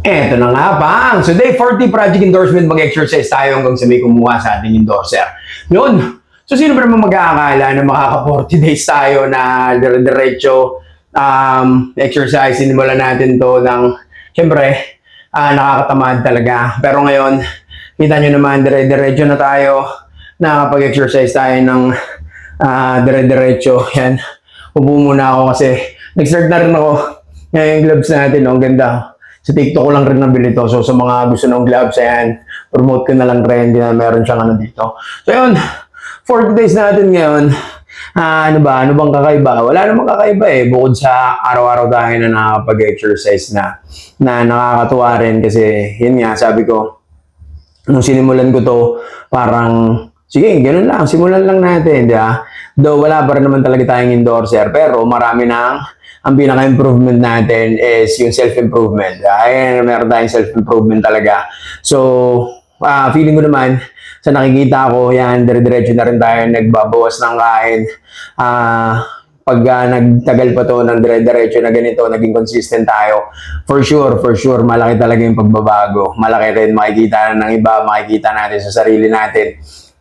Eto na nga bang. So day 40 project endorsement, mag-exercise tayo hanggang sa may kumuha sa ating endorser. Yun. So sino ba naman mag-aakala na makaka 40 days tayo na dire-diretso exercise. Sinimulan natin to ng, syempre, nakakatamad talaga. Pero ngayon, kita nyo naman, dire-diretso na tayo. Nakapag-exercise tayo ng dire-diretso. Yan. Upo muna ako kasi nag-start na rin ako. Ngayon yung gloves natin, ang ganda. Sa TikTok ko lang rin nabili to. So, sa mga gusto ng gloves, ayan, promote ko na lang rin. Hindi na meron siyang dito. So, yun. 40 days natin ngayon. Ano bang kakaiba? Wala namang kakaiba eh. Bukod sa araw-araw tayo na nakakapag-exercise na nakakatuwa rin. Kasi, yun nga, sabi ko, nung sinimulan ko to, parang, sige, ganun lang. Simulan lang natin, di ba? Though, wala pa rin naman talaga tayong endorser. Pero, marami ang pinaka-improvement natin is yung self-improvement. Ay, meron tayong self-improvement talaga. So, feeling ko naman, sa nakikita ko, yan, dire-diretso na rin tayo nagbabawas ng kain. Pag nagtagal pa to ng dire-diretso na ganito, naging consistent tayo, for sure, malaki talaga yung pagbabago. Malaki rin makikita ng iba, makikita natin sa sarili natin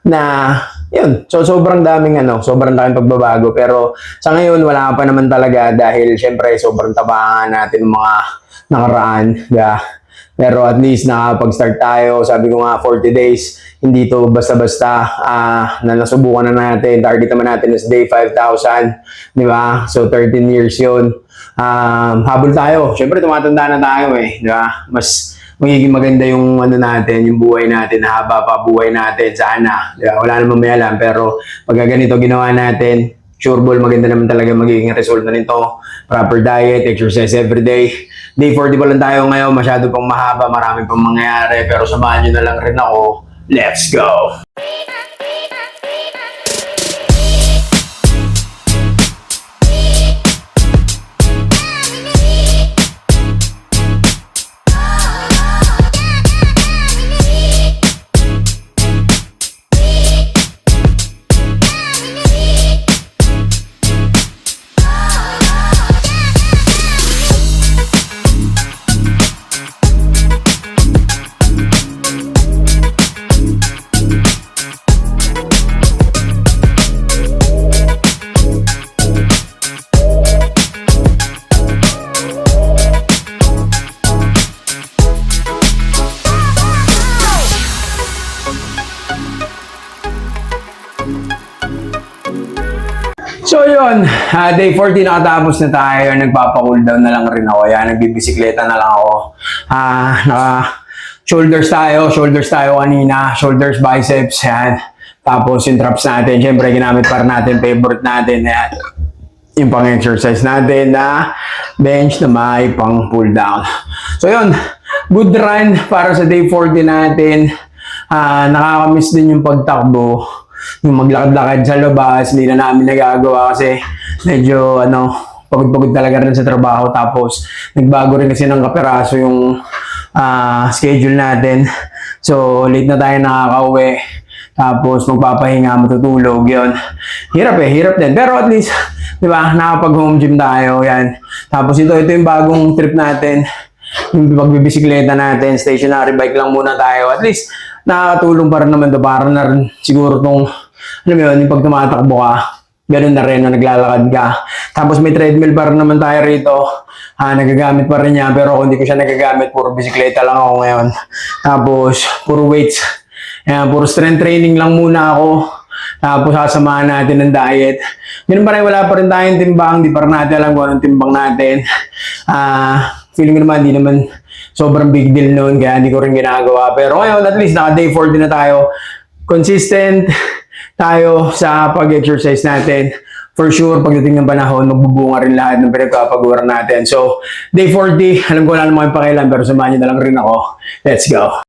na yun, so sobrang daming pagbabago, pero sa ngayon wala pa naman talaga dahil syempre sobrang tabangan natin ng mga nakaraan, pero at least nakapag-start tayo. Sabi ko nga 40 days, hindi to basta-basta na nasubukan na natin. Target naman natin is day 5,000, di ba? So 13 years yun. Habol tayo, syempre tumatanda na tayo eh, di ba? Mas magiging maganda yung yung buhay natin, na haba pa buhay natin, sana. Diba? Wala namang may alam, pero pag ganito ginawa natin, sure ball, maganda naman talaga magiging result na nito. Proper diet, exercise every day. Day 40 pa lang tayo ngayon, masyado pang mahaba, marami pang mangyayari, pero samahan nyo na lang rin ako. Let's go! So yun, day 40 nakatapos na tayo, nagpapa-cool down na lang rin ako. Yan, nagbibisikleta na lang ako. Shoulders tayo kanina, shoulders, biceps, yan. Tapos yung traps natin, syempre ginamit para natin, favorite natin, yan. Yung pang-exercise natin na bench na may pang pull down. So yun, good run para sa day 40 natin. Nakakamiss din yung pagtakbo. Yung maglakad-lakad sa labas, hindi na namin nagagawa kasi medyo pagod-pagod talaga rin sa trabaho. Tapos nagbago rin kasi ng kaperaso yung schedule natin. So late na tayo nakakauwi. Tapos magpapahinga, matutulog, yun. Hirap din. Pero at least, di ba, nakapag-home gym tayo, yan. Tapos ito yung bagong trip natin. Yung pagbibisikleta natin, stationary bike lang muna tayo. At least, nakakatulong pa rin naman to. Para na rin siguro yung pag tumatakbo ka, ganun na rin na naglalakad ka. Tapos may treadmill pa rin naman tayo rito. Nagagamit pa rin niya, pero kung hindi ko siya nagagamit, puro bisikleta lang ako ngayon. Tapos, puro weights. Puro strength training lang muna ako. Tapos sasamahan natin ng diet. Ganun pa rin, wala pa rin tayong timbang. Di pa rin natin alam kung anong timbang natin. Feeling ko naman, di naman sobrang big deal noon, kaya hindi ko rin ginagawa. Pero ngayon, at least naka day 40 na tayo. Consistent tayo sa pag-exercise natin. For sure, pagdating ng panahon, magbubunga rin lahat ng pinagkapagawa natin. So, day 40, alam ko wala namang pakialam, pero samahan nyo na lang rin ako. Let's go!